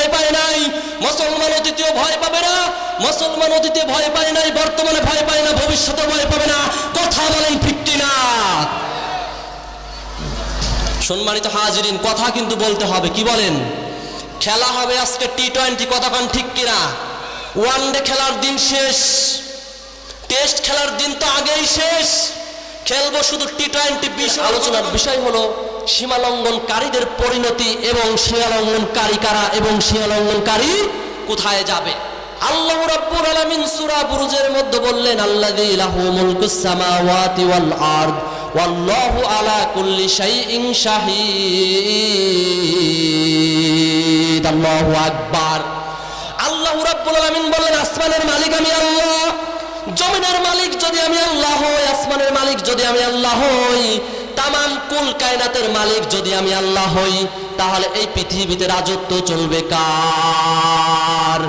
ভয় পায় নাই, মুসলমান অতীতেও ভয় পাবে না, মুসলমান অতীতে ভয় পায় নাই, বর্তমানে ভয় পায় না, ভবিষ্যতে ভয় পাবে না। কথা বলেন ঠিক কিনা? সম্মানিত হাজিরিন, কথা কিন্তু বলতে হবে। কি বলেন? খেলা হবে আজকে টি-20, কথা কন ঠিক কিনা? ওয়ানডে খেলার দিন শেষ, টেস্ট খেলার দিন তো আগেই শেষ, খেলবো শুধু টি-20। আলোচনার বিষয় হলো সীমালঙ্ঘনকারীদের পরিণতি এবং সীমালঙ্ঘনকারী কারা এবং সীমালঙ্ঘনকারী কোথায় যাবে। আল্লাহ রাব্বুল আলামিন সূরা বুরুজের মধ্যে বললেন, আল্লাযী লাহু মুলকুস সামাওয়াতি ওয়াল আরদ ওয়াল্লাহু আলা কুল্লি শাইইন শাহীদ। আল্লাহু আকবার। আল্লাহ রাব্বুল আলামিন বললেন, আসমানের মালিক আমি আল্লাহ, জমিনের মালিক যদি আমি আল্লাহ হই, আসমানের মালিক যদি আমি আল্লাহ হই, তামাম কুল কায়নাতের মালিক যদি আমি আল্লাহ হই, তাহলে এই পৃথিবীতে রাজত্ব চলবে কার?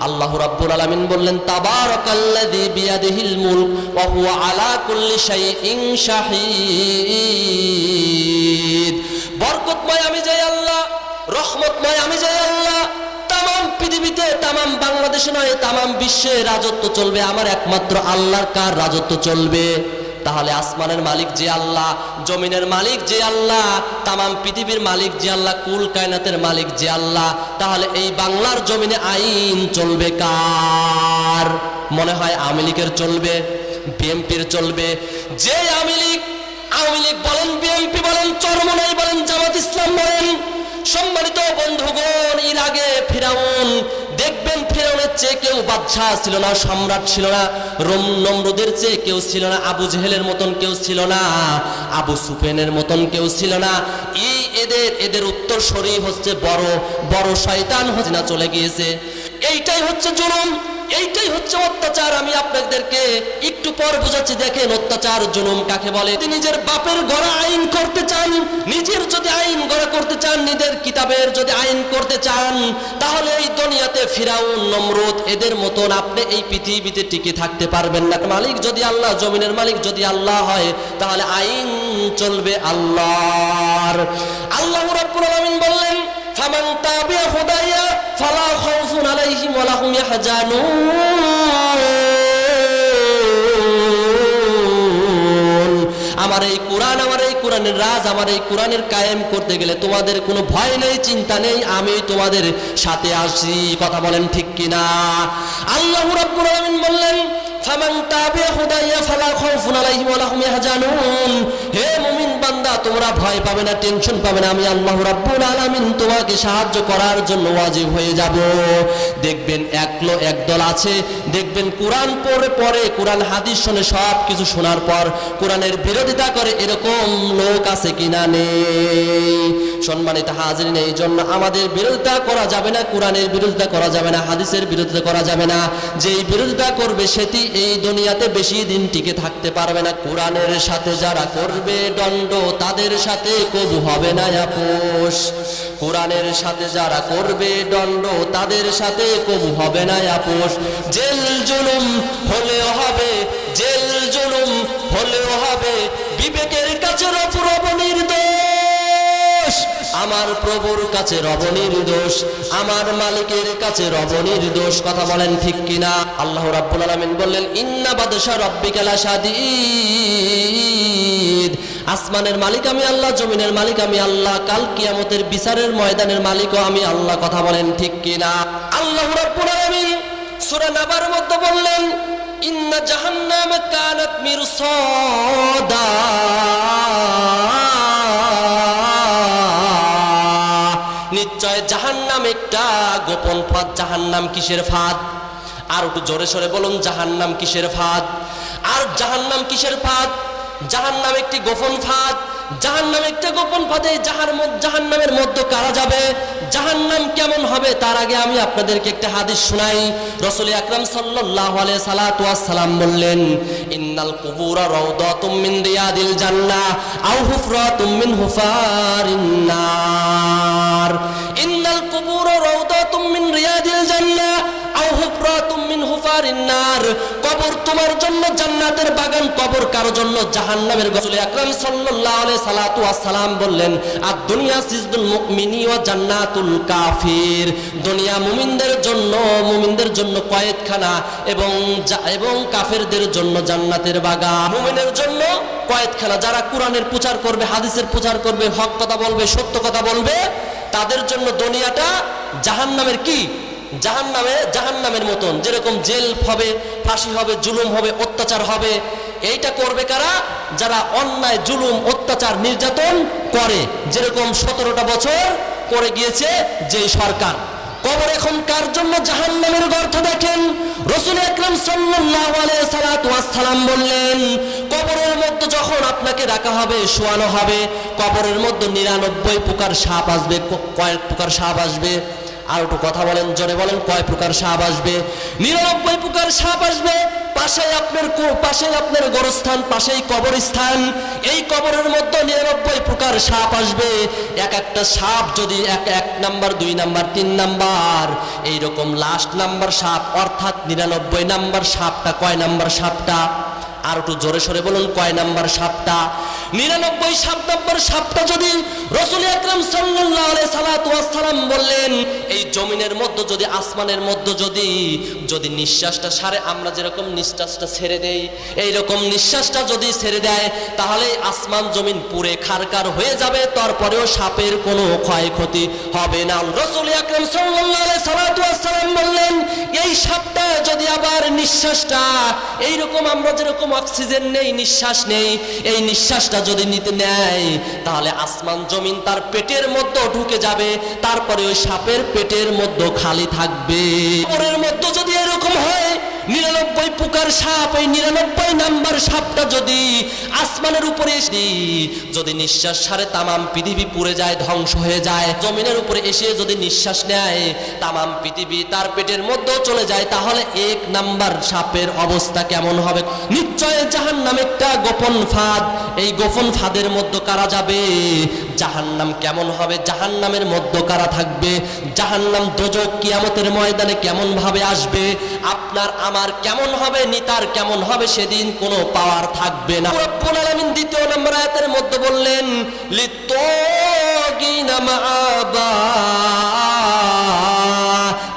আল্লাহ রাব্বুল আলামিন বললেন, তাবারাকাল্লাযী বিয়াদিহিল মুলক ওয়া হুয়া আলা কুল্লি শাইইন শাহীদ। বরকতময় আমি যে আল্লাহ, রহমতময় আমি যে আল্লাহ, তামাম পৃথিবীতে, তামাম বাংলাদেশে নয়, তামাম বিশ্বে রাজত্ব চলবে আমার একমাত্র আল্লাহর। কার রাজত্ব চলবে? তাহলে আসমানের মালিক যে আল্লাহ, জমিনের মালিক যে আল্লাহ, তামাম পৃথিবীর মালিক যে আল্লাহ, কুল কায়নাতের মালিক যে আল্লাহ, তাহলে এই বাংলার জমিনে আইন চলবে কার? মনে হয় আওয়ামী লীগের চলবে, বিএনপির চলবে। যে আওয়ামী লীগ বলেন, বিএনপি বলেন, চরমনাই বলেন, জামাত ইসলাম বলেন, সম্মানিত বন্ধুগণ, এর আগে ফিরাউন, দেখবেন ফিরাউনের চেয়ে কেউ বাদশাহ ছিল না, সম্রাট ছিল না, নমরুদের চেয়ে কেউ ছিল না, আবু জেহেলের মতন কেউ ছিল না, আবু সুফিয়ানের মতন কেউ ছিল না। এদের উত্তরসূরি হচ্ছে বড় বড় শয়তান হজিনা চলে গিয়েছে। এইটাই হচ্ছে জুলুম, এইটাই হচ্ছে অত্যাচার। আমি আপনাদেরকে একটু পর বুঝাচ্ছি। দেখেন অত্যাচার জুলুম কাকে বলে। নিজের বাপের গড়া আইন করতে চান, নিজের যদি আইন গড়া করতে চান, নিজের কিতাবের যদি আইন করতে চান, তাহলে এই দুনিয়াতে ফিরাউন, নমরুদ এদের মতন আপনি এই পৃথিবীতে টিকে থাকতে পারবেন না। মালিক যদি আল্লাহ, জমিনের মালিক যদি আল্লাহ হয়, তাহলে আইন চলবে আল্লাহর। আল্লাহ রাব্বুল আলামিন বললেন, ফামান তাবিয়া হুদাইয়া ফালা খাউফুন আলাইহিম ওয়া লাহুম ইয়াহজানুন। আমার এই কোরআন, আমার এই কোরআনের রাজ, আমার এই কোরআনের কায়েম করতে গেলে তোমাদের কোনো ভয় নেই, চিন্তা নেই, আমি তোমাদের সাথে আসি। কথা বলেন ঠিক কিনা? আল্লাহ রাব্বুল আলামিন বললেন, ফামান তাবিয়া হুদাইয়া ফালা খাউফুন আলাইহিম ওয়া লাহুম ইয়াহজানুন। হে মুমিন বান্দা, তোমরা ভয় পাবে না, টেনশন পাবে না, আমি আল্লাহ রাব্বুল আলামিন তোমাকে সাহায্য করার জন্য ওয়াজিব হয়ে যাব। দেখবেন একদল আছে, দেখবেন কোরআন পড়ে কোরআন হাদিস শুনে, সব কিছু শোনার পর কোরআনের বিরোধিতা করে, এরকম লোক আছে কিনা? নেই। সম্মানিত হাজিরিন, এই জন্য আমাদের বিরোধিতা করা যাবে না, কোরআনের বিরোধিতা করা যাবে না, হাদিসের বিরোধিতা করা যাবে না। যেই বিরোধিতা করবে সেটি এই দুনিয়াতে বেশি দিন টিকে থাকতে পারবে না। কোরআনের সাথে যারা করবে দণ্ড, তাদের সাথে কবু হবে না আপোষ। কোরআনের সাথে যারা করবে দণ্ড, তাদের সাথে কবু হবে না আপোষ। জেল জুলুম হলেও হবে, জেল জুলুম হলেও হবে, বিবেকের কাছে রব নির্দোষ, আমার প্রভুর কাছে রব নির্দোষ, আমার মালিকের কাছে রব নির্দোষ। কথা বলেন ঠিক কিনা? আল্লাহ রাব্বুল আলামিন বললেন, ইন্না বাদশা রাব্বিকা লাশাদীদ। আসমানের মালিক আমি আল্লাহ, জমিনের মালিক আমি আল্লাহ, কাল কিয়ামতের বিচারের ময়দানের মালিকও আমি আল্লাহ। কথা বলেন ঠিক কিনা? আল্লাহ রাব্বুল আলামিন সূরা নাবার মধ্যে বললেন, ইন্না জাহান্নামা কানাত মিরসাদা। নিশ্চয় জাহান্নাম একটা গোপন ফাঁদ। জাহান্নাম কিসের ফাঁদ? আর একটু জোরে সরে বলুন, জাহান্নাম কিসের ফাঁদ? আর জাহান্নাম কিসের ফাঁদ? জাহান্নাম একটি গোপন ফাঁদ। জাহান্নাম একটা গোপন ফাঁদে জাহান্নামের মধ্যে কারা যাবে, জাহান্নাম কেমন হবে, তার আগে আমি আপনাদেরকে একটা হাদিস শোনাই। রাসূল আকরাম সাল্লাল্লাহু আলাইহি সাল্লাতু ওয়াস সালাম বললেন, ইন্নাল কুবুরা রাউদাতুম মিন রিয়াদিল জান্নাহ আও হুফরাতুম মিন হুফারিন নার। ইন্নাল কুবুরা রাউদাতুম মিন রিয়াদিল জান্নাহ আও হুফরাতুম মিন হুফারিন সিওয়ারিন নার, কবর তোমার জন্য জান্নাতের বাগান, কবর কারো জন্য জাহান্নামের। রাসূল আকরাম সাল্লাল্লাহু আলাইহি সাল্লাতু ওয়াস সালাম বললেন, আদ-দুনিয়া সিজনুল মুমিনি ওয়া জান্নাতুল কাফির, দুনিয়া মুমিনদের জন্য কয়েদখানা এবং কাফেরদের জন্য জান্নাতের বাগান। মুমিনের জন্য কয়েদখানা, যারা কোরআনের প্রচার করবে, হাদিসের প্রচার করবে, হক কথা বলবে, সত্য কথা বলবে, তাদের জন্য দুনিয়াটা জাহান্নামের কি, জাহান্নামের মতন। যেরকম জেল হবে, ফাঁসি হবে, জুলুম হবে, অত্যাচার হবে। এইটা করবে কারা? যারা অন্যায়, জুলুম, অত্যাচার, নির্যাতন করে, যেরকম 17টা বছর করে গিয়েছে যেই সরকার। কবর এখন কার জন্য জাহান্নামের গর্ত দেখেন। রাসূল আকরাম সাল্লাল্লাহু আলাইহি সাল্লাম বললেন, কবরের মধ্যে যখন আপনাকে রাখা হবে, শোয়ানো হবে, কবরের মধ্যে 99 প্রকার সাপ আসবে। কয়েক প্রকার সাপ আসবে? আর একটু কথা বলেন, জোরে বলেন, কয় প্রকার সাপ আসবে? 99 প্রকার সাপ আসবে। পাশেই আপনার গোরস্থান, পাশেই কবরস্থান। এই কবরের মধ্যে 99 প্রকার সাপ আসবে। এক একটা সাপ যদি এক নাম্বার, 2 নাম্বার, 3 নাম্বার, এইরকম লাস্ট নাম্বার সাপ, অর্থাৎ 99 নাম্বার সাপটা কয় নাম্বার সাপটা? আর একটু জোরে সরে বলুন, কয় নাম্বার সাপটা? 99 নাম্বার সাপটা যদি রাসূল আকরাম সাল্লাল্লাহু আলাইহি সাল্লাম বললেন, এই জমিনের মধ্যে যদি, আসমানের মধ্যে যদি নিঃশ্বাসটা সারে, আমরা যেরকম নিঃশ্বাসটা ছেড়ে দেই, এইরকম নিঃশ্বাসটা যদি ছেড়ে দেয়, তাহলে আসমান জমিন পুড়ে খারকার হয়ে যাবে, তারপরেও সাপের কোনো ক্ষয়ক্ষতি হবে না। রাসূল আকরাম সাল্লাল্লাহু আলাইহি সাল্লাম বললেন, এই সাপটা যদি আবার নিঃশ্বাসটা এইরকম, আমরা যেরকম অক্সিজেন নেই, নিঃশ্বাস নেই, এই নিঃশ্বাসটা যদি নিতে নেয়, তাহলে আসমান জমিন তার পেটের মধ্যে ঢুকে যাবে, তারপরে ওই সাপের পেটের মধ্যে খালি থাকবে। কবরের মধ্যে যদি এরকম হয়, 99 প্রকার সাপ, এই 99 নাম্বার সাপটা যদি আসমানের উপরে এসে যদি নিঃশ্বাস ছাড়ে, তামাম পৃথিবী পুড়ে যায়, ধ্বংস হয়ে যায়। জমিনের উপরে এসে যদি নিঃশ্বাস নেয়, তামাম পৃথিবী তার পেটের মধ্যেও চলে যায়, তাহলে 1 নাম্বার সাপের অবস্থা কেমন হবে? নিশ্চয় জাহান্নাম একটা গোপন ফাঁদ। এই গোপন ফাঁদের মধ্যে কারা যাবে? জাহান্নাম কেমন হবে? জাহান্নামের মধ্যে কারা থাকবে? জাহান্নাম দোজক কিয়ামতের ময়দানে কেমন ভাবে আসবে? আপনার আমার কেমন হবে? নিতার কেমন হবে? সেদিন কোনো পাওয়ার থাকবে না। রব্বুল আলামিন 2 নম্বর আয়াতের মধ্যে বললেন, লিত্তাগিনা মাআবা,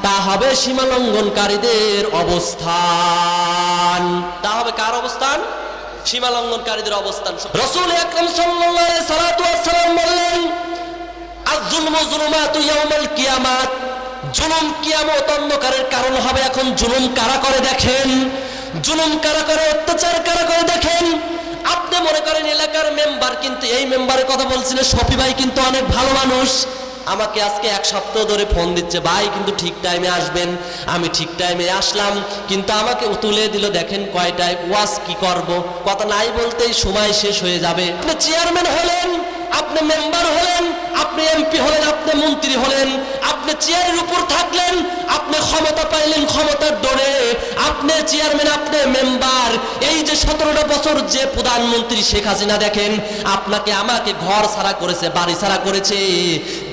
তা হবে সীমালঙ্ঘনকারীদের অবস্থান। তা হবে কার অবস্থান? সীমালঙ্ঘনকারীদের অবস্থান। রাসূল আকরাম সাল্লাল্লাহু আলাইহি সাল্লাম বললেন, আয-যুলমু যুলুমাতু ইয়াউমাল কিয়ামাত, জুলুম কিয়ামত অন্ধকারের কারণ হবে। এখন জুলুম কারা করে দেখেন, জুলুম কারা করে, অত্যাচার কারা করে দেখেন। আপনি মনে করেন এলাকার মেম্বার, কিন্তু এই মেম্বারের কথা বলছিলেন, শফি ভাই কিন্তু অনেক ভালো মানুষ, আমাকে আজকে 1 সপ্তাহ ধরে ফোন দিচ্ছে, ভাই কিন্তু ঠিক টাইমে আসবেন। আমি ঠিক টাইমে আসলাম, কিন্তু আমাকে তুলে দিল, দেখেন কয়টায়, ওয়াজ কি করব, কথা নাই বলতেই সময় শেষ হয়ে যাবে। আপনি চেয়ারম্যান হলেন, আপনি মেম্বার হলেন, আপনি এমপি হলেন, আপনি মন্ত্রী হলেন, আপনি চেয়ারের উপর থাকলেন, আপনি ক্ষমতা পাইলেন, ক্ষমতার ডোরে আপনি চেয়ারম্যান, আপনি মেম্বার। এই যে 17টা বছর যে প্রধানমন্ত্রী শেখ হাসিনা, দেখেন আপনাকে আমাকে ঘর ছাড়া করেছে, বাড়ি ছাড়া করেছে,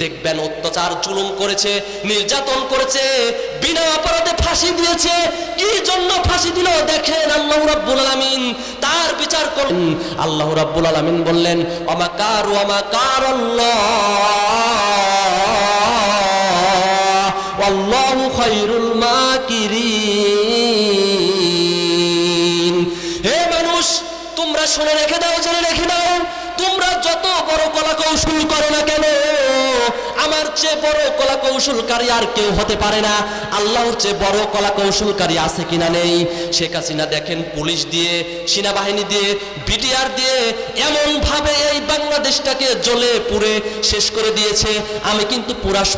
দেখবেন অত্যাচার জুলুম করেছে, নির্যাতন করেছে, বিনা অপরাধে ফাঁসি দিয়েছে। কি জন্য ফাঁসি দিল? দেখেন আল্লাহ রাব্বুল আলামিন তার বিচার করলেন। আল্লাহ রাব্বুল আলামিন বললেন, ওয়ামাকারু ওয়ামাকারাল্লাহ ওয়াল্লাহু খায়রুল মাকিরিন। হে মানুষ, তোমরা শুনে রেখে দাও, জেনে রেখে দাও, তোমরা যত বড় কলা কৌশল করো না কেন, আমার চেয়ে বড় কলা কৌশলকারী আর কেউ হতে পারে না। আল্লাহর চেয়ে বড় কলা কৌশলকারী আছে কিনা? নেই। শেখ হাসিনা দেখেন পুলিশ দিয়ে, সেনাবাহিনী দিয়ে, বিটিআর দিয়ে এমন ভাবে এই বাংলাদেশটাকে জ্বলে পুড়ে শেষ করে দিয়েছে। আমি কিন্তু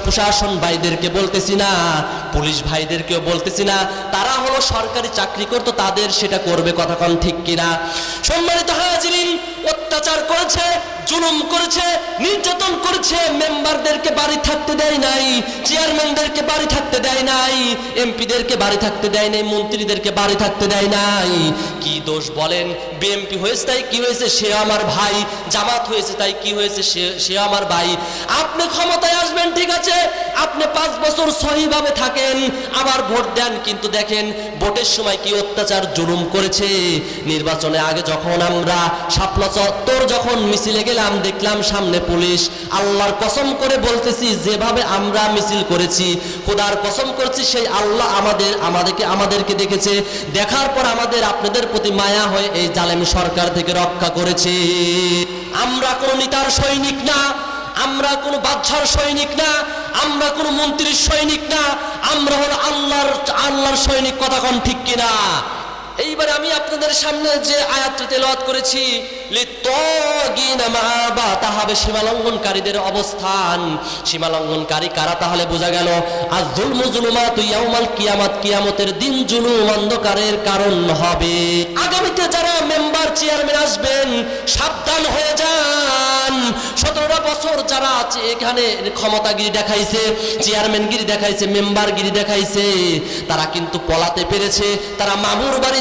প্রশাসন ভাইদেরকে বলতেছি না, পুলিশ ভাইদেরকেও বলতেছি না, তারা হলো সরকারি চাকরি করতো, তাদের সেটা করবে, কথা কোন ঠিক কিনা? সম্মানিত হাজিরিন, অত্যাচার করেছে, জুলুম করেছে, নির্যাতন করেছে, মেম্বারদেরকে বাড়ি থাকতে দেয় নাই, চেয়ারম্যানদেরকে বাড়ি থাকতে দেয় নাই, এমপিদেরকে বাড়ি থাকতে দেয় নাই, মন্ত্রীদেরকে বাড়ি থাকতে দেয় নাই। কি দোষ বলেন? বিএনপি হয়েছে তাই কি হয়েছে, সে আমার ভাই, জামাত হয়েছে তাই কি হয়েছে, সে আমার ভাই। আপনি ক্ষমতায় আসবেন ঠিক আছে, আপনি 5 বছর সহিভাবে থাকেন, আবার ভোট দেন, কিন্তু দেখেন ভোটের সময় কি অত্যাচার জুলুম করেছে। নির্বাচনে আগে যখন আমরা শাপলা চত্বর যখন মিছিলে গেলাম, দেখলাম সামনে পুলিশ। আল্লাহর কসম করে বলতেছি, যেভাবে আমরা মিছিল করেছি, খোদার কসম করছি, সেই আল্লাহ আমাদেরকে দেখেছে, দেখার পর আমাদের আপনাদের প্রতি মায়া হয়ে এই জালেম সরকার থেকে রক্ষা করেছে। আমরা কোনো নেতার সৈনিক না, আমরা কোনো বাদশার সৈনিক না, আমরা কোনো মন্ত্রীর সৈনিক না, আমরা হলো আল্লাহর সৈনিক। কথা কোন ঠিক কিনা? এইবার আমি আপনাদের সামনে যে আয়াতটি তেলাওয়াত করেছি, লিত্তাগিনা মাআবা, তা হবে সীমালঙ্ঘনকারীদের অবস্থান। সীমালঙ্ঘনকারী কারা? তাহলে বোঝা গেল আয-যুলমু যুলুমাতু ইয়াউমাল কিয়ামাত, কিয়ামতের দিন জুলুম অন্ধকারের কারণ হবে। আগামীতে যারা মেম্বার চেয়ারম্যান আসবেন, সাবধান হয়ে যান। 17টা বছর যারা আছে এখানে ক্ষমতাগিরি দেখাইছে, চেয়ারম্যানগিরি দেখাইছে, মেম্বারগিরি দেখাইছে, তারা কিন্তু পলাতে পেরেছে, তারা মামুর বাড়ি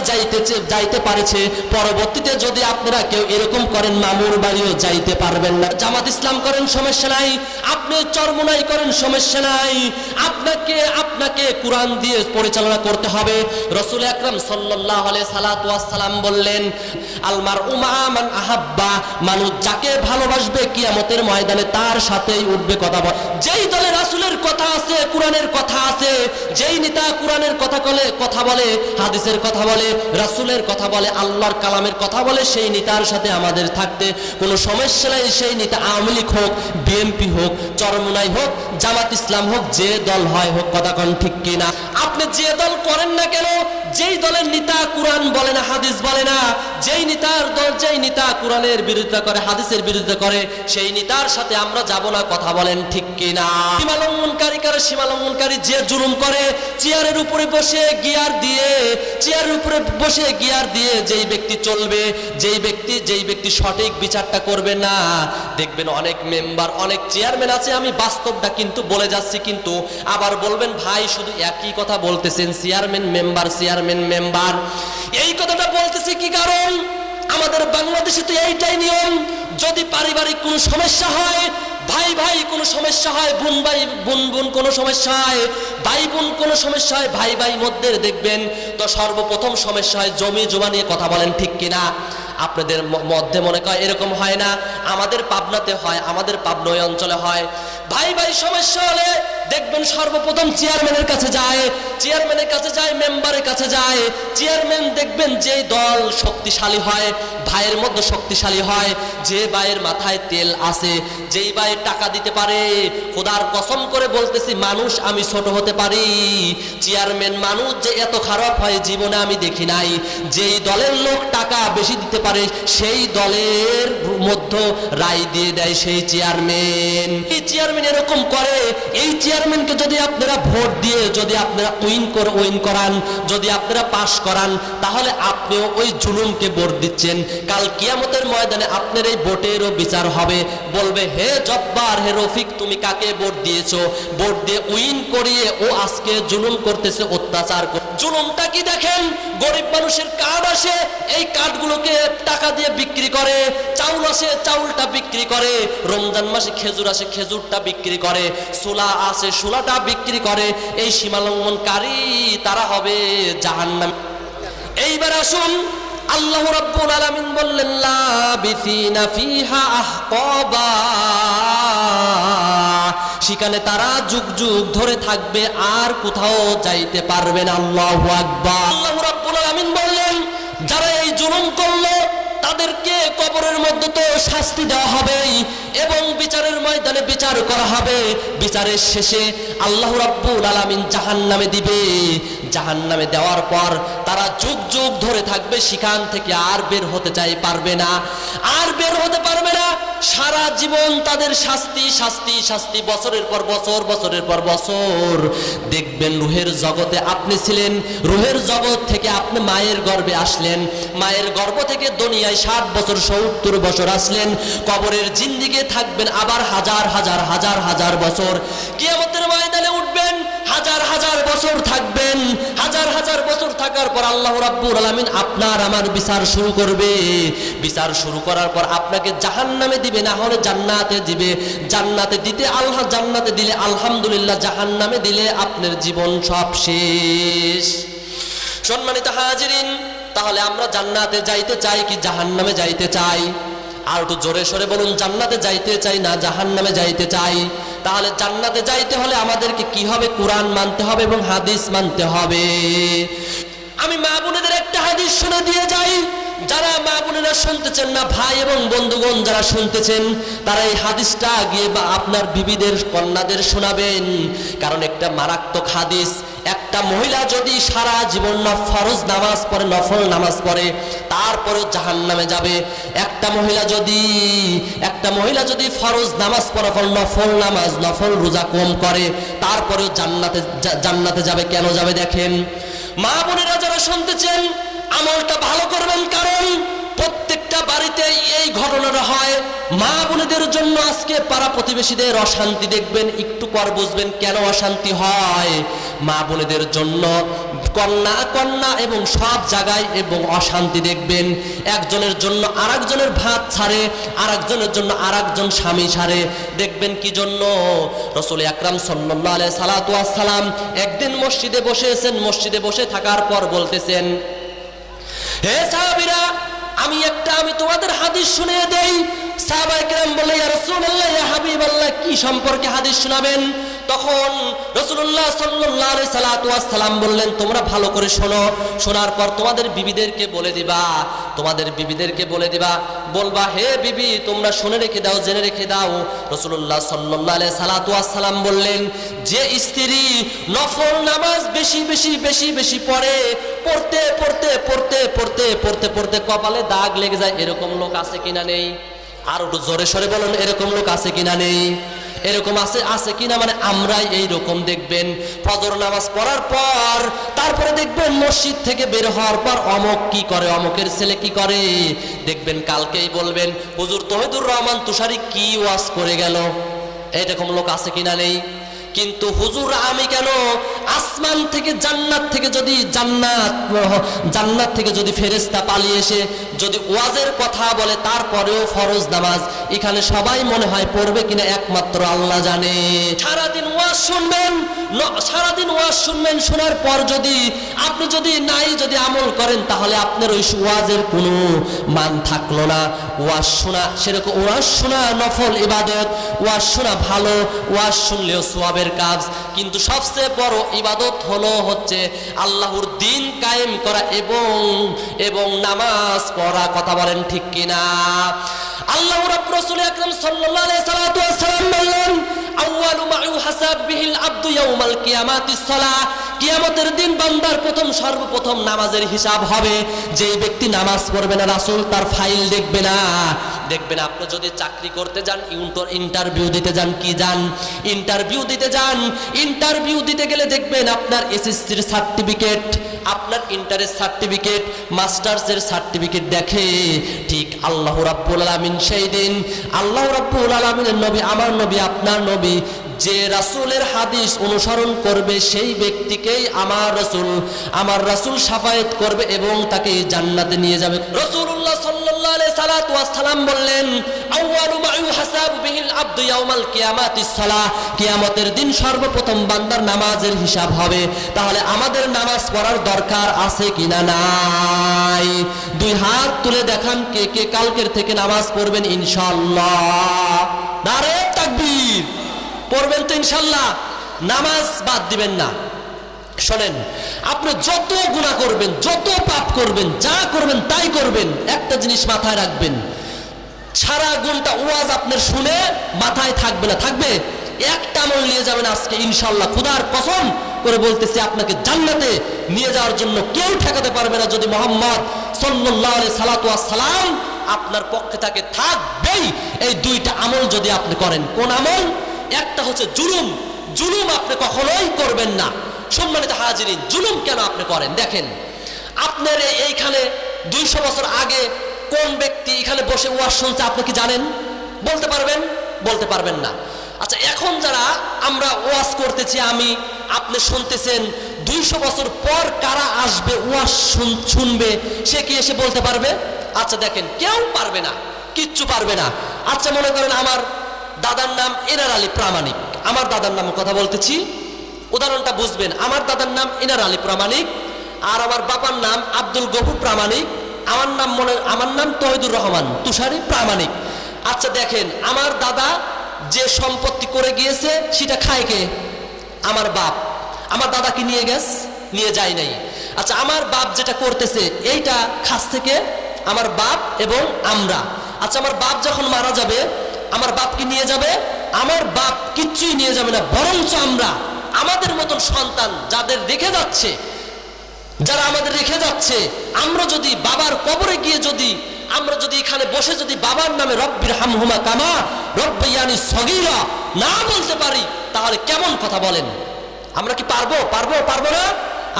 যাইতে পারেছে। পরবর্তীতে যদি আপনারা কেউ এরকম করেন, মামুর বাড়িও যাইতে পারবেন না। জামাত ইসলাম করেন সমস্যা নাই, আপনি চরমোনাই করেন সমস্যা নাই, আপনাকে কোরআন দিয়ে পরিচালনা করতে হবে। রাসূল আকরাম সাল্লাল্লাহু আলাইহি সাল্লাতু ওয়াস সালাম বললেন, আল মারউ মা মান আহাব্বা, মানুষ যাকে ভালোবাসবে কিয়ামতের ময়দানে তার সাথেই উঠবে। কথা বল, যেই দলে রাসূলের কথা আছে, কোরআনের কথা আছে, যেই নেতা কোরআনের কথা বলে, হাদিসের কথা বলে, রাসূলের কথা বলে, আল্লাহর কালামের কথা বলে, সেই নেতার সাথে আমাদের থাকতে কোনো সমস্যা নাই। সেই নেতা আওয়ামী লীগ হোক, বিএনপি হোক, চরমোনাই হোক, জামাত ইসলাম হোক, যে দল হয় হোক। কথা কোন ঠিক কিনা? আপনি যে দল করেন না কেন, যেই দলের নেতা কোরআন বলে না, হাদিস বলে না, যেই নেতা কোরআনের বিরোধিতা করে, হাদিসের বিরোধিতা করে, সেই নেতার সাথে আমরা যাব না। কথা বলেন ঠিক কিনা? সীমালঙ্ঘনকারী কারা? সীমালঙ্ঘনকারী যে জুলুম করে, চেয়ারের উপরে বসে গিয়ার দিয়ে যেই ব্যক্তি চলবে, যেই ব্যক্তি সঠিক বিচারটা করবে না। দেখবেন অনেক মেম্বার, অনেক চেয়ারম্যান আছে, আমি বাস্তবটা কিন্তু বলে যাচ্ছি, কিন্তু আবার বলবেন ভাই শুধু একই কথা বলতেছেন, চেয়ারম্যান মেম্বার। এই কথাটা বলতেছি কি কারণ? আমাদের বাংলাদেশে তো এইটাই নিয়ম, যদি পারিবারিক কোনো সমস্যা হয়, ভাই কোনো সমস্যা হয়, বোন কোনো সমস্যা হয়, ভাই বোন কোনো সমস্যা হয়, ভাই মধ্যে দেখবেন তো সর্বপ্রথম সমস্যা হয় জমি জমা নিয়ে। কথা বলেন ঠিক কিনা? আপনাদের মধ্যে মনে হয় এরকম হয় না? আমাদের পাবনাতে হয়, আমাদের পাবনা অঞ্চলে হয়। ভাই সমস্যা হলে দেখবেন সর্বপ্রথম চেয়ারম্যানের কাছে যায়, মেম্বারের কাছে যায়। চেয়ারম্যান দেখবেন যেই দল শক্তিশালী হয়, ভাইয়ের মধ্যে শক্তিশালী হয়, যে ভাইয়ের মাথায় তেল আছে, যেই ভাই টাকা দিতে পারে। খোদার কসম করে বলতেছি, মানুষ আমি ছোট হতে পারি, চেয়ারম্যান মানুষ যে এত খারাপ হয় জীবনে আমি দেখি নাই। যেই দলের লোক টাকা বেশি দিতে পারে, সেই দলের মধ্যে রায় দিয়ে দেয় সেই চেয়ারম্যান। এই চেয়ারম্যান এরকম করে। এই চেয়ারম্যানকে যদি আপনারা ভোট দিয়ে যদি আপনারা উইন করান, যদি আপনারা পাশ করান, তাহলে আপনিও ওই জুলুমকে ভোট দিচ্ছেন। কাল কিয়ামতের ময়দানে আপনার এই ভোটেরও বিচার হবে। বলবে, হে জব্বার, হে রফিক, তুমি কাকে ভোট দিয়েছো? ভোট দিয়ে উইন করিয়ে ও আজকে জুলুম করতেছে, অত্যাচার। জুলুমটা কি দেখেন? গরিব মানুষের কার্ড আসে, এই কার্ডগুলোকে টাকা দিয়ে বিক্রি করে। চাউল আসে, চাউলটা বিক্রি করে। রমজান মাসে খেজুর আসে, খেজুরটা বিক্রি করে। সোলা আসে, সোলাটা বিক্রি করে। এই সীমালঙ্ঘনকারী তারা হবে জাহান্নামী। এইবার আসুন, আল্লাহ রাব্বুল আলামিন বললেন, লাবিসিনা ফিহা আহকাবা, সেখানে তারা যুগ যুগ ধরে থাকবে, আর কোথাও যাইতে পারবে না। আল্লাহু আকবার। আল্লাহ রাব্বুল আলামিন বললেন, যারা এই জুলুম করলো তাদেরকে কবরের মধ্যে তো শাস্তি দেওয়া হবেই, এবং বিচারের ময়দানে বিচার করা হবে। বিচারের শেষে আল্লাহ রাব্বুল আলামিন জাহান্নামে দিবে। জাহান্নামে দেওয়ার পর তারা যুগ যুগ ধরে থাকবে, সেখান থেকে আর বের হতে পারবে না, আর বের হতে পারবে না। সারা জীবন তাদের শাস্তি, বছরের পর বছর। দেখবেন রুহের জগতে আপনি ছিলেন, রুহের জগৎ থেকে আপনি মায়ের গর্ভে আসলেন, মায়ের গর্ভ থেকে দুনিয়ায় 60 বছর 70 বছর আসলেন। কবরের জিন্দেগি থাকবেন আবার হাজার বছর। কিয়ামতের ময়দানে উঠবেন, হাজার বছর থাকবেন, হাজার 2000 বছর থাকার পর আল্লাহ রাব্বুল আলামিন আপনার আমার বিচার শুরু করবে। বিচার শুরু করার পর আপনাকে জাহান্নামে দিবে, না হলে জান্নাতে দিবে। জান্নাতে দিলে আলহামদুলিল্লাহ, জাহান্নামে দিলে আপনার জীবন সব শেষ। সম্মানিত হাজিরিন, তাহলে আমরা জান্নাতে যাইতে চাই কি জাহান্নামে যাইতে চাই? আর একটু জোরে সরে বলুন, জান্নাতে যাইতে চাই না জাহান্নামে যাইতে চাই? তাহলে জান্নাতে যাইতে হলে আমাদেরকে কি হবে? কোরআন মানতে হবে এবং হাদিস মানতে হবে। আমি মা বোনেদের একটা হাদিস শুনে দিয়ে যাই। যারা মা বোনেরা শুনতেছেন না, ভাই এবং বন্ধুগণ যারা শুনতেছেন, তারা এই হাদিসটা গিয়ে বা আপনার বিবিদের, কন্যাদের শোনাবেন। কারণ একটা মারাত্মক হাদিস। একটা মহিলা যদি সারা জীবন ফরজ নামাজ পড়ে, নফল নামাজ পড়ে, তারপরেও জাহান্নামে যাবে। একটা মহিলা যদি ফরজ নামাজ পড়ে, নফল নামাজ, নফল রোজা কম করে, তারপরেও জান্নাতে যাবে। কেন যাবে দেখেন। মা বোনেরা যারা শুনতেছেন, আমলটা ভালো করবেন, কারণ প্রত্যেকটা বাড়িতে এই ঘটনাটা হয়। মা বোনেদের জন্য আজকে পাড়া প্রতিবেশীদের অশান্তি দেখবেন, একটু পর বুঝবেন কেন অশান্তি হয়। মা বোনেদের জন্য কন্যা এবং সব জায়গায় এবং অশান্তি দেখবেন। একজনের জন্য আরেকজনের ভাত ছাড়ে, আরেকজনের জন্য আরেকজন স্বামী ছাড়ে। দেখবেন কি জন্য? রাসূল আকরাম সাল্লাল্লাহু আলাইহি সাল্লাতু ওয়াস সালাম একদিন মসজিদে বসেছেন। মসজিদে বসে থাকার পর বলতেছেন, হে সাহাবীরা, আমি তোমাদের হাদিস শুনিয়ে দেই। সাহাবায়ে কেরাম বলে, ইয়া রাসূলুল্লাহ, ইয়া হাবিবাল্লাহ, কি সম্পর্কে হাদিস শোনাবেন? তখন রাসূলুল্লাহ সাল্লাল্লাহু আলাইহি সাল্লাতু ওয়াস সালাম বললেন, তোমরা ভালো করে শোনো। শোনার পর তোমাদের বিবিদেরকে বলে দিবা, বলবা, হে বিবি, তোমরা শুনে রেখে দাও, জেনে রেখে দাও। রাসূলুল্লাহ সাল্লাল্লাহু আলাইহি সাল্লাতু ওয়াস সালাম বললেন, যে স্ত্রী নফল নামাজ বেশি পড়ে, পড়তে কপালে দাগ লেগে যায়, এরকম লোক আছে কিনা নেই? আর একটু জোরে সরে বলুন, এরকম লোক আছে কিনা নেই? এরকম আছে কিনা? মানে আমরাই এইরকম। দেখবেন ফজর নামাজ পড়ার পর তারপরে দেখবেন মসজিদ থেকে বের হওয়ার পর অমুক কি করে, অমুকের ছেলে কি করে, দেখবেন কালকেই বলবেন, হুজুর তৌহিদুর রহমান তুষারি কি ওয়াজ করে গেল। এরকম লোক আছে কিনা নেই? কিন্তু হুজুর, আমি কেন আসমান থেকে জান্নাত থেকে যদি ফেরেশতা পালিয়ে এসে যদি ওয়াজের কথা বলে, তারপরেও ফরজ নামাজ এখানে সবাই মনে হয় পড়বে কিনা একমাত্র আল্লাহ জানে। সারাদিন ওয়াজ শুনবেন, শোনার পর যদি আপনি যদি আমল করেন, তাহলে আপনার ওই ওয়াজের কোনো মান থাকলো না। ওয়াজ শোনা সেরকম, ওয়াজ শোনা নফল ইবাদত, ওয়াজ শোনা ভালো, ওয়াজ শুনলেও সওয়াবের কাজ। কিন্তু সবচেয়ে বড় ইবাদত হচ্ছে আল্লাহর দ্বীন কায়েম করা এবং নামাজ পড়া। কথা বলেন ঠিক কিনা? আল্লাহ রাসূল আকরাম সাল্লাল্লাহু আলাইহি সাল্লাতু ওয়াস সালাম বললেন, আউয়ালু মা ইউহাসাব বিহিল আবদু ইয়াউমাল কিয়ামাতিস সালাহ। কিয়ামতের দিন বান্দার সর্বপ্রথম নামাজের হিসাব হবে। যে ব্যক্তি নামাজ পড়বে না, রাসূল তার ফাইল দেখবে না। দেখবেন আপনি যদি চাকরি করতে যান, ইন্টারভিউ দিতে দিতে গেলে দেখবেন আপনার এসএসসির সার্টিফিকেট, আপনার ইন্টারের সার্টিফিকেট, মাস্টার্সের সার্টিফিকেট দেখে। ঠিক আল্লাহ রাব্বুল আলামিন সেই দিন, আল্লাহ রাব্বুল আলামিনের নবী, আমার নবী, আপনার নবী, যে রাসূলের হাদিস অনুসরণ করবে সেই ব্যক্তিকেই আমার রাসূল শাফায়াত করবে এবং তাকে জান্নাতে নিয়ে যাবে। রাসূলুল্লাহ সাল্লাল্লাহু আলাইহি সাল্লাতু ওয়াস সালাম বললেন, আউয়ালু মা ইউহাসাবু বিহিল আবদু ইয়াউমাল কিয়ামাতিস সালাহ। কিয়ামতের দিন সর্বপ্রথম বান্দার নামাজের হিসাব হবে। তাহলে আমাদের নামাজ পড়ার দরকার আছে কিনা নাই? দুই হাত তুলে দেখান কে কে কালকের থেকে নামাজ পড়বেন ইনশাআল্লাহ। নারে তাকবীর! পড়বেন তো ইনশাআল্লাহ? নামাজ বাদ দিবেন না। শোনেন, আপনি যত গুনাহ করবেন, যত পাপ করবেন, যা করবেন তাই করবেন, একটা জিনিস মাথায় রাখবেন, সারা ঘন্টা ওয়াজ আপনার শুনে মাথায় থাকবে না, থাকবে একটা আমল নিয়ে যাবেন আজকে ইনশাআল্লাহ। খোদার কসম করে বলতেছি, আপনাকে জান্নাতে নিয়ে যাওয়ার জন্য কেউ ঠেকাতে পারবে না। যদি মুহাম্মদ সাল্লাল্লাহু আলাইহি সাল্লাতু ওয়াস সালাম আপনার পক্ষে থাকে, থাকবেই এই দুইটা আমল যদি আপনি করেন। কোন আমল? একটা হচ্ছে জুলুম আপনি কখনোই করবেন না। সম্মানিত হাজিরিন, জুলুম কেন আপনি করেন? দেখেন, আপনার এইখানে 200 বছর আগে কোন ব্যক্তি এখানে বসে ওয়াজ শুনছে আপনি কি জানেন? বলতে পারবেন? বলতে পারবেন না। আচ্ছা, এখন যারা আমরা ওয়াজ করতেছি, আপনি শুনতেছেন 200 বছর পর কারা আসবে ওয়াজ শুনবে, সে কি এসে বলতে পারবে? আচ্ছা দেখেন, কেউ পারবে না, কিচ্ছু পারবে না। আচ্ছা মনে করেন আমার দাদার নাম এনার আলী প্রামাণিক, আমার দাদার নাম কথা বলতেছি, উদাহরণটা বুঝবেন। আমার দাদার নাম এনার আলী প্রামাণিক, আর আমার বাবার নাম আব্দুল গফুর প্রামাণিক, আমার নাম তহিদুর রহমান তুষারি প্রামাণিক। আচ্ছা দেখেন, আমার দাদা যে সম্পত্তি করে গিয়েছে সেটা খায় কে? আমার বাপ। আমার দাদা কি নিয়ে নিয়ে যায় নাই। আচ্ছা আমার বাপ যেটা করতেছে এইটা খাস থেকে আমার বাপ এবং আমরা। আচ্ছা আমার বাপ যখন মারা যাবে, আমার বাপ কি নিয়ে যাবে? আমার বাপ কিচ্ছুই নিয়ে যাবে না, বরঞ্চ আমরা আমাদের মতন সন্তান যাদের রেখে যাচ্ছে, যারা আমাদের রেখে যাচ্ছে, আমরা যদি বাবার কবরে গিয়ে আমরা যদি এখানে বসে যদি বাবার নামে রব্বির হামহুমা কামা রব্বায়ানি সগীরা না বলতে পারি, তাহলে কেমন কথা বলেন? আমরা কি পারবো না?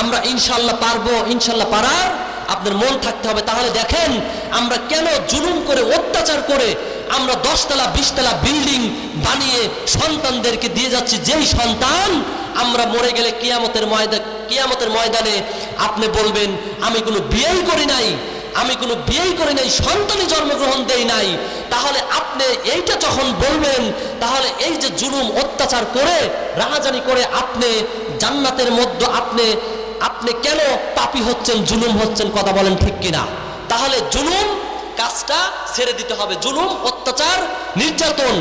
আমরা ইনশাআল্লাহ পারবো। ইনশাআল্লাহ পারার আপনার মন থাকতে হবে। তাহলে দেখেন আমরা কেন জুলুম করে, অত্যাচার করে আমরা 10 তলা 20 তলা বিল্ডিং বানিয়ে সন্তানদেরকে দিয়ে যাচ্ছি, যেই সন্তান আমরা মরে গেলে কিয়ামতের ময়দানে আপনি বলবেন আমি কোনো বিয়েই করি নাই, সন্তানই জন্মগ্রহণ দেই নাই। তাহলে আপনি এইটা যখন বলবেন, তাহলে এই যে জুলুম অত্যাচার করে রাহাজানি করে আপনি জান্নাতের মধ্যে আপনি কেন পাপী হচ্ছেন, জুলুম হচ্ছেন? কথা বলেন ঠিক কিনা? তাহলে জুলুম কাজটা ছেড়ে দিতে হবে। জুলুম, অত্যাচার, নির্যাতন,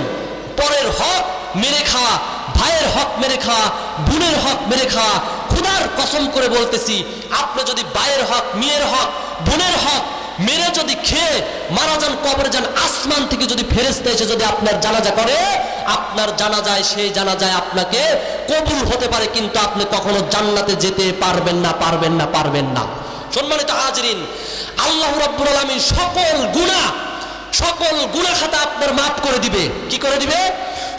পরের হক মেরে খাওয়া, ভাইয়ের হক মেরে খাওয়া, বোনের হক মেরে খাওয়া, খোদার কসম করে বলতেছি, আপনি যদি ভাইয়ের হক, মেয়ের হক, বোনের হক মেরে যদি খেয়ে মারা যান, কবরে যান, আসমান থেকে যদি ফেরেশতা এসে যদি আপনার জানাজা করে, আপনার জানাজায়, সেই জানাজায় আপনাকে কবুল হতে পারে, কিন্তু আপনি কখনো জান্নাতে যেতে পারবেন না। সম্মানিত হাজিরিন, আল্লাহ রাব্বুল আলামিন সকল গুনাহ খাতা আপনার মাফ করে দিবে। কি করে দিবে?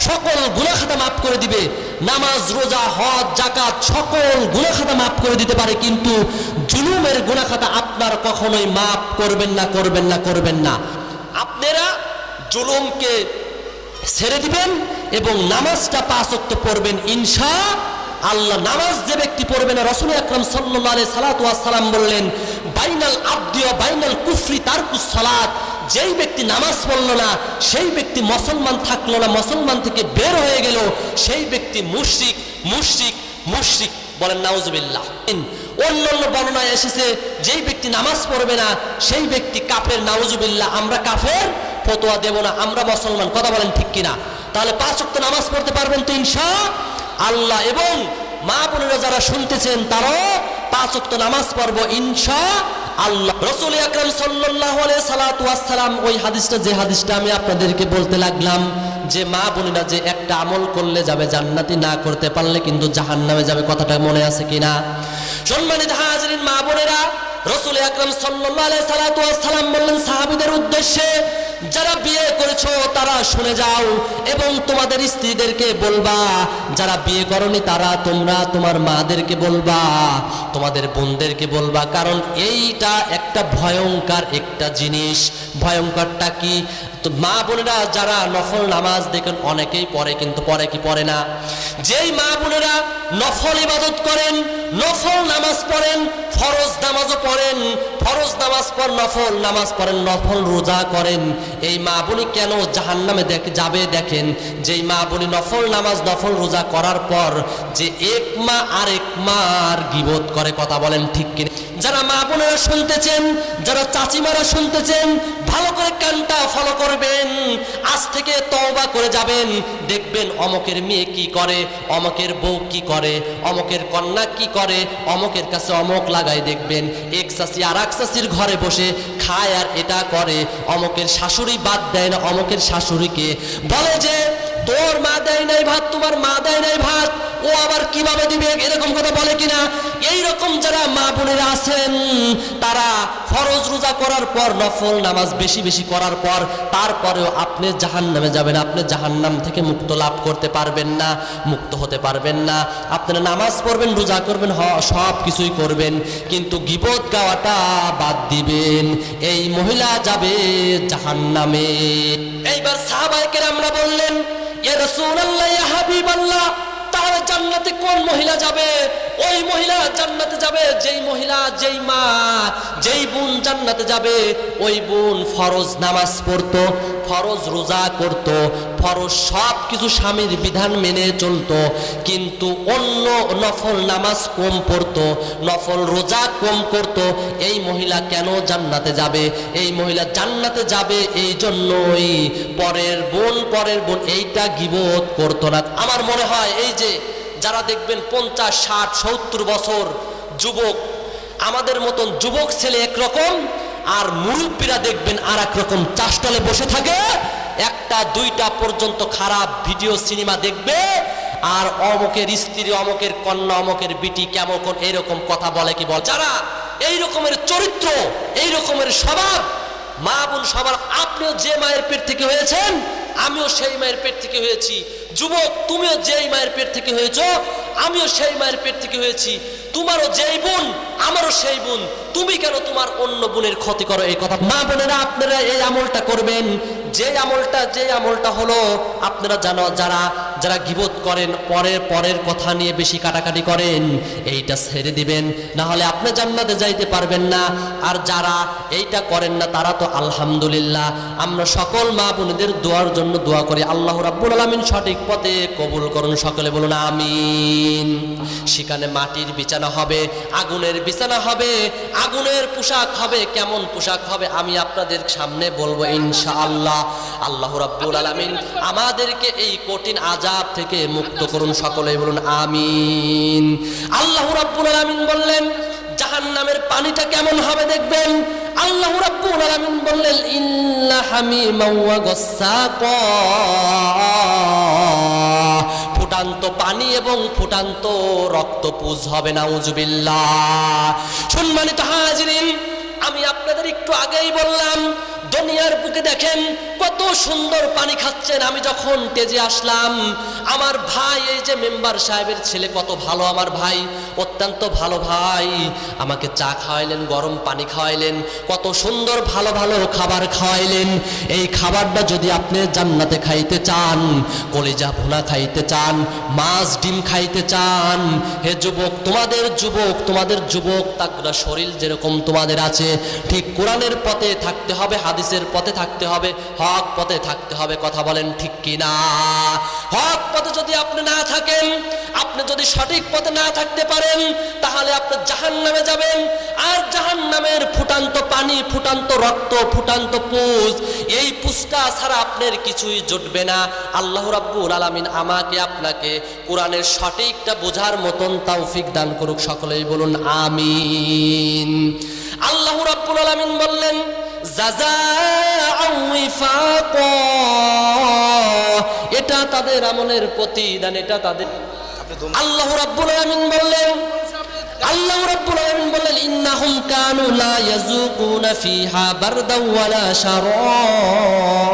সকল গুনাহ খাতা মাফ করে দিবে। নামাজ, রোজা, হজ, যাকাত সকল গুনাহ খাতা মাফ করে দিতে পারে, কিন্তু জুলুমের গুনাহ খাতা আপনার কখনোই মাফ করবেন না। আপনারা জুলুমকে ছেড়ে দিবেন এবং নামাজটা 5 ওয়াক্ত পড়বেন ইনশাআল্লাহ। নামাজ যে ব্যক্তি পড়বে না, রাসূল আকরাম সাল্লাল্লাহু আলাইহি সাল্লাতু ওয়াস সালাম বললেন, বাইনাল আবদি ওয়া বাইনাল কুফরি তারকুস সালাত। যেই ব্যক্তি নামাজ পড়লো না, সেই ব্যক্তি মুসলমান থাকলো না, মুসলমান থেকে বের হয়ে গেল, সেই ব্যক্তি মুশরিক। বলেন নাউজুবিল্লাহ। অন্যান্য বর্ণনায় এসেছে যেই ব্যক্তি নামাজ পড়বে না সেই ব্যক্তি কাফের, নাউজুবিল্লাহ। আমরা কাফের ফতোয়া দেব না, আমরা মুসলমান। কথা বলেন ঠিক কিনা? তাহলে 5 ওয়াক্ত নামাজ পড়তে পারবেন তো ইনশাআল্লাহ। এবং মা বোনেরা যারা শুনতেছেন তারাও 5 ওয়াক্ত নামাজ পড়বো ইনশাআল্লাহ। রাসূল আকরাম সাল্লাল্লাহু আলাইহি সাল্লাতু ওয়াস সালাম ওই হাদিসটা, যে হাদিসটা আমি আপনাদেরকে বলতে লাগলাম, যে মা বোনেরা যে একটা আমল করলে যাবে জান্নাতি, না করতে পারলে কিন্তু জাহান্নামে যাবে, কথাটা মনে আছে কিনা? সম্মানিত হাজিরিন, মা বোনেরা, রাসূল আকরাম সাল্লাল্লাহু আলাইহি সাল্লাতু ওয়াস সালাম বললেন সাহাবীদের উদ্দেশ্যে, যারা বিয়ে করেছো তারা শুনে যাও এবং তোমাদের স্ত্রীদেরকে বলবা, যারা বিয়ে করনি তারা তোমরা তোমার মাদেরকে বলবা, তোমাদের বোনদেরকে বলবা। কারণ এইটা একটা ভয়ঙ্কর একটা জিনিস। ভয়ঙ্করটা কি? তো মা বোনেরা যারা নফল নামাজ দেখেন অনেকেই পড়ে, কিন্তু পড়ে কি পড়ে না। যেই মা বোনেরা নফল ইবাদত করেন, নফল নামাজ পড়েন, ফরজ নামাজও পড়েন, ফরজ নামাজ পর নফল নামাজ পড়েন, নফল রোজা করেন, এই মা বোনি কেন জাহান্নামে যাবে? দেখেন, যেই মা বোনি নফল নামাজ, নফল রোজা করার পর যে এক মা আরেক মার গীবত করে, কথা বলেন ঠিক কিনা? যারা মা বোনেরা শুনতেছেন, যারা চাচিমারা শুনতেছেন, ভালো করে কানটা ফলো করবেন। আজ থেকে তওবা করে যাবেন, দেখবেন অমকের মেয়ে কি করে, অমকের বউ কি করে, অমকের কন্যা কি করে, অমকের কাছে অমক লাগাই দেখবেন। এক চাচি আর এক চাচির ঘরে বসে খায় আর এটা করে, অমকের শাশুড়ি বাদ দেয় না, অমকের শাশুড়িকে বলে যে তোর মা দেয় নাই ভাত, তোমার মা দেয় নাই ভাত, ও আবার কিভাবে দিবে, এরকম কথা বলে কিনা? এইরকম যারা মা বোনেরা আছেন, তারা ফরজ রোজা করার পর, নফল নামাজ বেশি বেশি করার পর, তারপরেও আপনি জাহান্নামে যাবেন, আপনি জাহান্নাম থেকে মুক্ত লাভ করতে পারবেন না, মুক্ত হতে পারবেন না। আপনারা নামাজ পড়বেন, রোজা করবেন, সব কিছুই করবেন, কিন্তু গীবত গাওয়াটা বাদ দিবেন। এই মহিলা যাবে জাহান্নামে। এইবার সাহাবায়ে কেরামরা বললেন, ইয়া রাসূলুল্লাহ, ইয়া হাবিবাল্লাহ, তাহলে জান্নাতে কোন মহিলা যাবে? ওই মহিলা জান্নাতে যাবে যেই মহিলা, যেই মা, যেই বোন জান্নাতে যাবে ওই বোন ফরজ নামাজ পড়তো, ফরজ রোজা করতো, ফরজ সব কিছু স্বামীর বিধান মেনে চলতো, কিন্তু অন্য নফল নামাজ কম পড়তো, নফল রোজা কম করতো। এই মহিলা কেন জান্নাতে যাবে? এই মহিলা জান্নাতে যাবে এই জন্যই পরের বোন এইটা গীবত করতো না। আমার মনে হয় এই যে যারা দেখবেন 50, 60, 70 বছর যুবক, আমাদের মতন যুবক ছেলে একরকম আর মুরব্বীরা দেখবেন আর একরকম, চাষতলে বসে থাকে, একটা দুইটা পর্যন্ত খারাপ ভিডিও সিনেমা দেখবে, আর অমুকের স্ত্রী, অমুকের কন্যা, অমুকের বিটি কেমন এইরকম কথা বলে কি বল। যারা এই রকমের চরিত্র, এই রকমের স্বভাব, মা বোন সবার, আপনিও যে মায়ের পেট থেকে হয়েছেন আমিও সেই মায়ের পেট থেকে হয়েছি। যুবক, তুমিও যেই মায়ের পেট থেকে হয়েছো আমিও সেই মায়ের পেট থেকে হয়েছি। তোমারও যেই বোন আমারও সেই বোন, তুমি কেন তোমার অন্য বোনের ক্ষতি করো? এই কথা মা বোনেরা আপনারা এই আমলটা করবেন, যে আমলটা হলো আপনারা জানো, যারা গীবত করেন, পরের কথা নিয়ে বেশি কাটাকাটি করেন, এইটা ছেড়ে দিবেন, না হলে আপনি জান্নাতে যাইতে পারবেন না। আর যারা এইটা করেন না তারা তো আলহামদুলিল্লাহ। আমরা সকল মা বোনদের দোয়ার জন্য দোয়া করি, আল্লাহ রাব্বুল আলামিন সঠিক পথে কবুল করুন। সকলে বলুন আমিন। সেখানে মাটির বিছানা হবে, আগুনের বিছানা হবে, আগুনের পোশাক হবে। কেমন পোশাক হবে আমি আপনাদের সামনে বলবো ইনশাআল্লাহ। আল্লাহ রাব্বুল আলামিন আমাদেরকে এই কঠিন আযাব থেকে মুক্ত করুন। সকলেই বলুন আমিন। আল্লাহ রাব্বুল আলামিন বললেন জাহান্নামের পানিটা কেমন হবে দেখবেন। আল্লাহ রাব্বুল আলামিন বললেন ইন্না হামিমা ওয়া গাসসাকা, ফুটান্ত পানি এবং ফুটান্ত রক্তপুঁজ হবে, নাউজুবিল্লাহ। সম্মানিত হাজিরিন, আমি আপনাদের একটু আগেই বললাম দুনিয়ার বুকে দেখেন কত সুন্দর পানি খাচ্ছেন। আমি যখন তেজে আসলাম, আমার ভাই, এই যে মেম্বার সাহেবের ছেলে, কত ভালো আমার ভাই, অত্যন্ত ভালো ভাই, আমাকে চা খাওয়াইলেন, গরম পানি খাওয়াইলেন, কত সুন্দর ভালো ভালো খাবার খাওয়াইলেন। এই খাবারটা যদি আপনি জান্নাতে খাইতে চান, কলিজা ভুনা খাইতে চান, মাছ ডিম খাইতে চান, হে যুবক, তোমাদের যুবক তাগড়া শরীর যেরকম তোমাদের আছে, ঠিক কোরআনের পথে থাকতে হবে, হাদিসের পথে থাকতে হবে, হক পথে থাকতে হবে। কথা বলেন ঠিক কিনা? হক পথে যদি আপনি না থাকেন, আপনি যদি সঠিক পথে না থাকতে পারেন, তাহলে আপনি জাহান্নামে যাবেন। আর জাহান্নামের ফুটান্ত পানি, ফুটান্ত রক্ত, ফুটান্ত পুঁজ, এই পুঁজটা ছাড়া আপনার কিছুই জুটবে না। আল্লাহ রাব্বুল আলামিন আমাকে আপনাকে কোরআনের সঠিকটা বোঝার মতন তৌফিক দান করুক। সকলেই বলুন আমিন। আল্লাহ রাব্বুল আলামিন বললেন জাযাআউ ওয়িফাকা, এটা তাদের আমলের প্রতিদান, এটা তাদের। আল্লাহ রাব্বুল আলামিন বললেন ইন্নাহুম কানু লা ইয়াযুকুনা ফিহা বারদাও ওয়ালা শারাবা,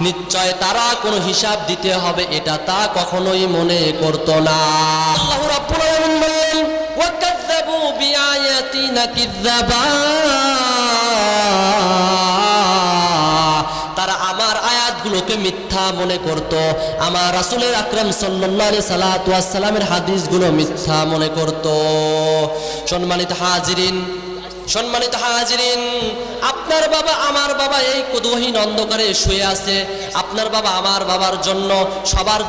নিশ্চয় তারা কোনো হিসাব দিতে হবে এটা তা কখনোই মনে করতো না। আল্লাহ রাব্বুল আলামিন বললেন ওয়া কাযযাবু বিআয়াতিনা কিযাবা, তারা আমার আয়াতগুলোকে মিথ্যা মনে করত, আমার রাসূলের আকরাম সাল্লাল্লাহু আলাইহি সাল্লাতু ওয়াস সালামের হাদিসগুলো মিথ্যা মনে করত। সম্মানিত হাজিরিন, আপনার বাবা আমার বাবা এই কুদুহীন অন্ধকারে শুয়ে আছে। আপনার বাবা আমার বাবার জন্য, সবার